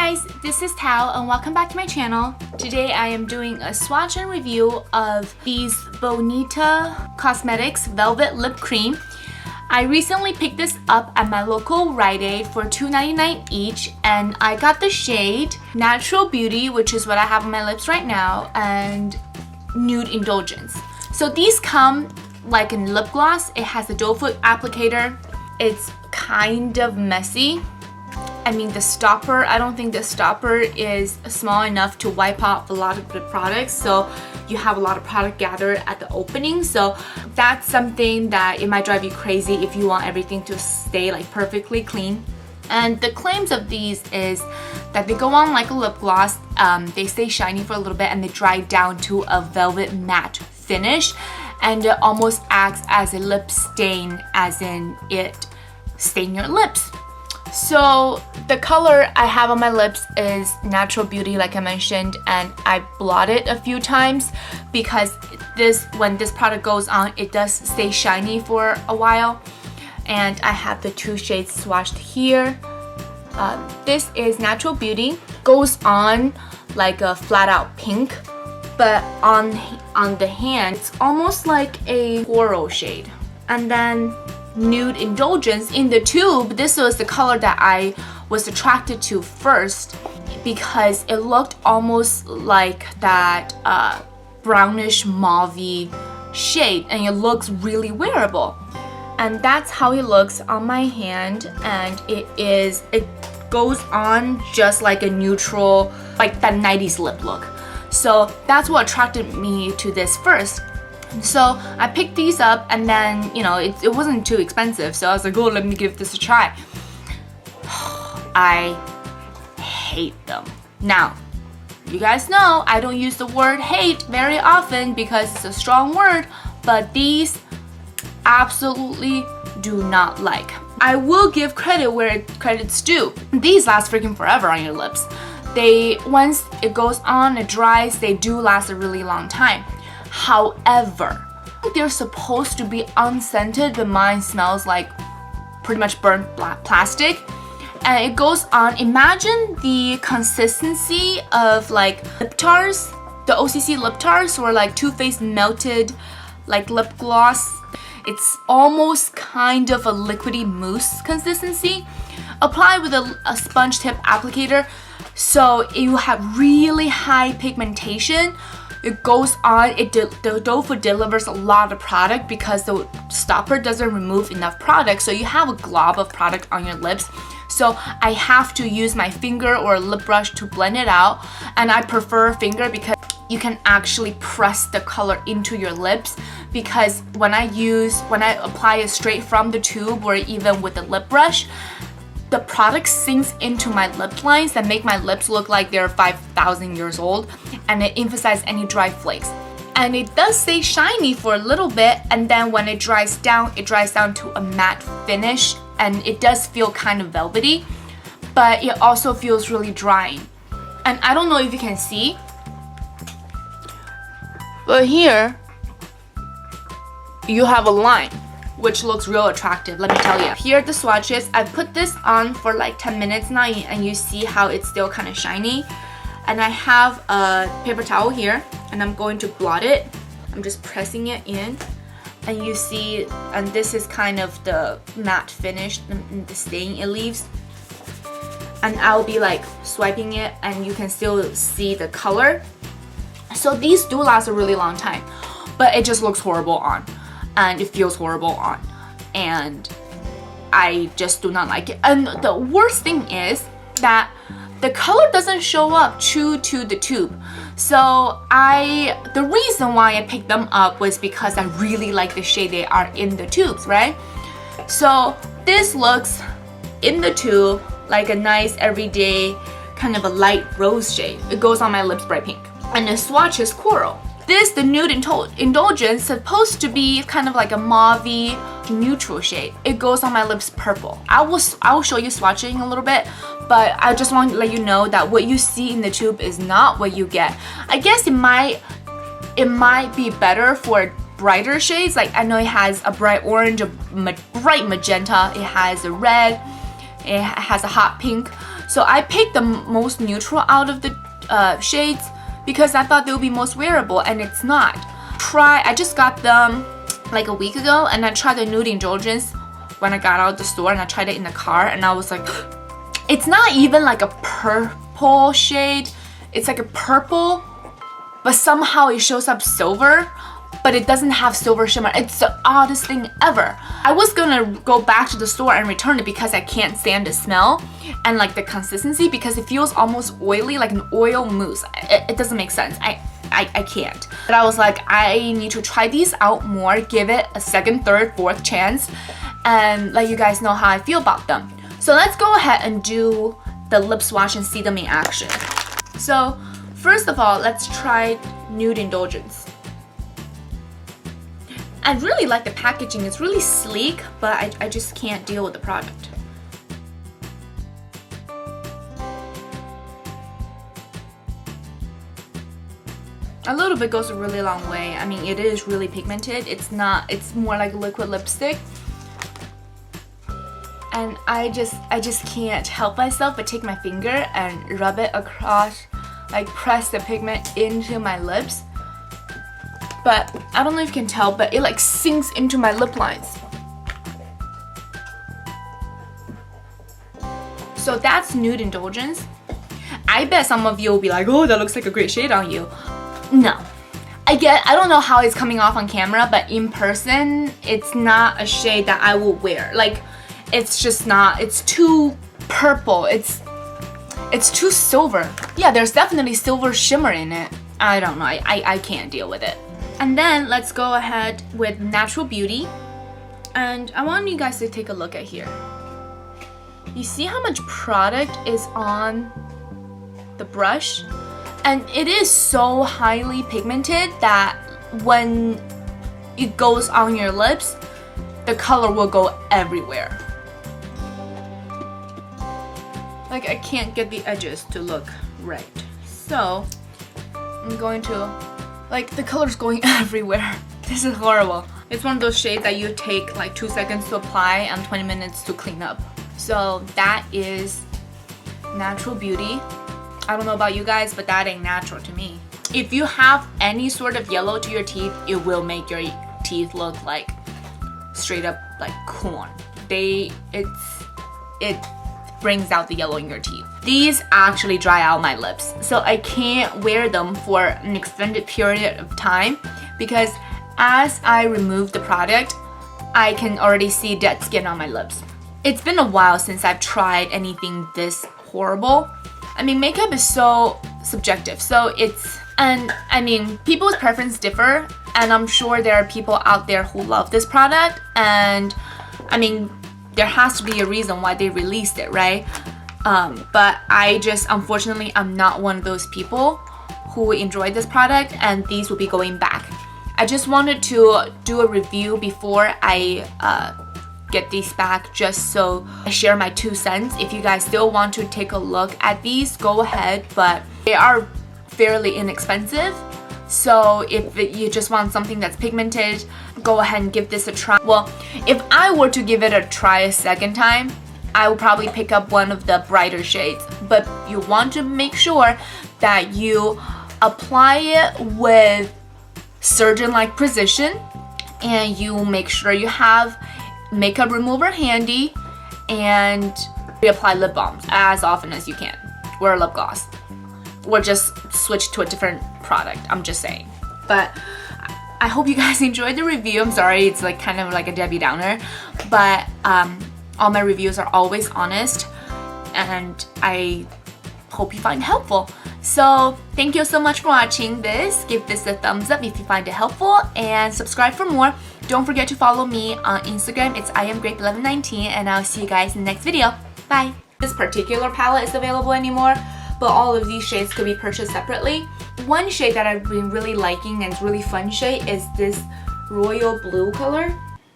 guys, this is Tao and welcome back to my channel. Today I am doing a swatch and review of these Bonita Cosmetics Velvet Lip Cream. I recently picked this up at my local Rite Aid for $2.99 each, and I got the shade Natural Beauty, which is what I have on my lips right now, and Nude Indulgence. So these come like in lip gloss. It has a doe foot applicator. It's kind of messy. I mean, the stopper, I don't think the stopper is small enough to wipe off a lot of the products, so you have a lot of product gathered at the opening. So that's something that it might drive you crazy if you want everything to stay like perfectly clean. And the claims of these is that they go on like a lip gloss, they stay shiny for a little bit and they dry down to a velvet matte finish, and it almost acts as a lip stain, as in it stain your lips. So the color I have on my lips is Natural Beauty, like I mentioned, and I blot it a few times because when this product goes on, it does stay shiny for a while. And I have the two shades swatched here. This is Natural Beauty, goes on like a flat out pink, but on the hand it's almost like a coral shade. And then Nude Indulgence in the tube, this was the color that I was attracted to first because it looked almost like that brownish mauve-y shade, and it looks really wearable. And that's how it looks on my hand, and it goes on just like a neutral, like that 90s lip look. So that's what attracted me to this first. So I picked these up, and then, you know, it wasn't too expensive, so I was like, oh, let me give this a try. I hate them. Now, you guys know I don't use the word hate very often because it's a strong word, but these absolutely do not like. I will give credit where credit's due. These last freaking forever on your lips. Once it goes on, it dries, they do last a really long time. However, they're supposed to be unscented, but mine smells like pretty much burnt plastic. And it goes on. Imagine the consistency of like lip tars, the OCC lip tars, or like Too Faced melted like lip gloss. It's almost kind of a liquidy mousse consistency. Apply with a sponge tip applicator, so you have really high pigmentation. It goes on, the doe foot delivers a lot of product because the stopper doesn't remove enough product, so you have a glob of product on your lips. So I have to use my finger or a lip brush to blend it out, and I prefer finger because you can actually press the color into your lips, because when I apply it straight from the tube or even with the lip brush, the product sinks into my lip lines and make my lips look like they're 5,000 years old, and it emphasizes any dry flakes. And it does stay shiny for a little bit, and then when it dries down to a matte finish, and it does feel kind of velvety, but it also feels really drying. And I don't know if you can see, but here you have a line, which looks real attractive, let me tell you. Here are the swatches. I put this on for like 10 minutes now, and you see how it's still kind of shiny. And I have a paper towel here, and I'm going to blot it. I'm just pressing it in, and you see, and this is kind of the matte finish, the stain it leaves. And I'll be like swiping it, and you can still see the color. So these do last a really long time, but it just looks horrible on. And it feels horrible on, and I just do not like it. And the worst thing is that the color doesn't show up true to the tube. So the reason why I picked them up was because I really like the shade they are in the tubes, right? So this looks in the tube like a nice everyday kind of a light rose shade. It goes on my lips bright pink, and the swatch is coral. The Nude Indulgence, supposed to be kind of like a mauve-y neutral shade. It goes on my lips purple. I will show you swatching a little bit, but I just want to let you know that what you see in the tube is not what you get. I guess it might be better for brighter shades. Like I know it has a bright orange, a bright magenta, it has a red, it has a hot pink. So I picked the most neutral out of the shades because I thought they would be most wearable, and it's not. I just got them like a week ago, and I tried the Nude Indulgence when I got out of the store, and I tried it in the car, and I was like, it's not even like a purple shade. It's like a purple, but somehow it shows up silver, but it doesn't have silver shimmer. It's the oddest thing ever. I was gonna go back to the store and return it because I can't stand the smell and like the consistency, because it feels almost oily, like an oil mousse. It doesn't make sense. I can't. But I was like, I need to try these out more, give it a second, third, fourth chance, and let you guys know how I feel about them. So let's go ahead and do the lip swatch and see them in action. So first of all, let's try Nude Indulgence. I really like the packaging. It's really sleek, but I just can't deal with the product. A little bit goes a really long way. I mean, it is really pigmented. It's more like liquid lipstick. And I just can't help myself but take my finger and rub it across, like press the pigment into my lips. But I don't know if you can tell, but it like sinks into my lip lines. So that's Nude Indulgence. I bet some of you will be like, oh, that looks like a great shade on you. No. I don't know how it's coming off on camera, but in person, it's not a shade that I will wear. Like, it's just not, it's too purple. It's too silver. Yeah, there's definitely silver shimmer in it. I don't know, I can't deal with it. And then let's go ahead with Natural Beauty. And I want you guys to take a look at here. You see how much product is on the brush? And it is so highly pigmented that when it goes on your lips, the color will go everywhere. Like, I can't get the edges to look right. So I'm going to, like, the color's going everywhere. This is horrible. It's one of those shades that you take like 2 seconds to apply and 20 minutes to clean up. So that is Natural Beauty. I don't know about you guys, but that ain't natural to me. If you have any sort of yellow to your teeth, it will make your teeth look like straight up like corn. It brings out the yellow in your teeth. These actually dry out my lips, so I can't wear them for an extended period of time because as I remove the product, I can already see dead skin on my lips. It's been a while since I've tried anything this horrible. I mean, makeup is so subjective, and I mean, people's preference differ, and I'm sure there are people out there who love this product, and I mean, there has to be a reason why they released it, right? But unfortunately, I'm not one of those people who enjoyed this product, and these will be going back. I just wanted to do a review before I get these back, just so I share my 2 cents. If you guys still want to take a look at these, go ahead, but they are fairly inexpensive. So if you just want something that's pigmented, go ahead and give this a try. Well, if I were to give it a try a second time, I would probably pick up one of the brighter shades. But you want to make sure that you apply it with surgeon-like precision, and you make sure you have makeup remover handy, and reapply lip balms as often as you can, or lip gloss, or just switch to a different product. I'm just saying. But I hope you guys enjoyed the review. I'm sorry it's like kind of like a Debbie Downer, but all my reviews are always honest, and I hope you find it helpful. So thank you so much for watching this. Give this a thumbs up if you find it helpful, and subscribe for more. Don't forget to follow me on Instagram. It's iamgrape1119, and I'll see you guys in the next video. Bye. This particular palette is available anymore, but all of these shades could be purchased separately. One shade that I've been really liking and it's really fun shade is this royal blue color.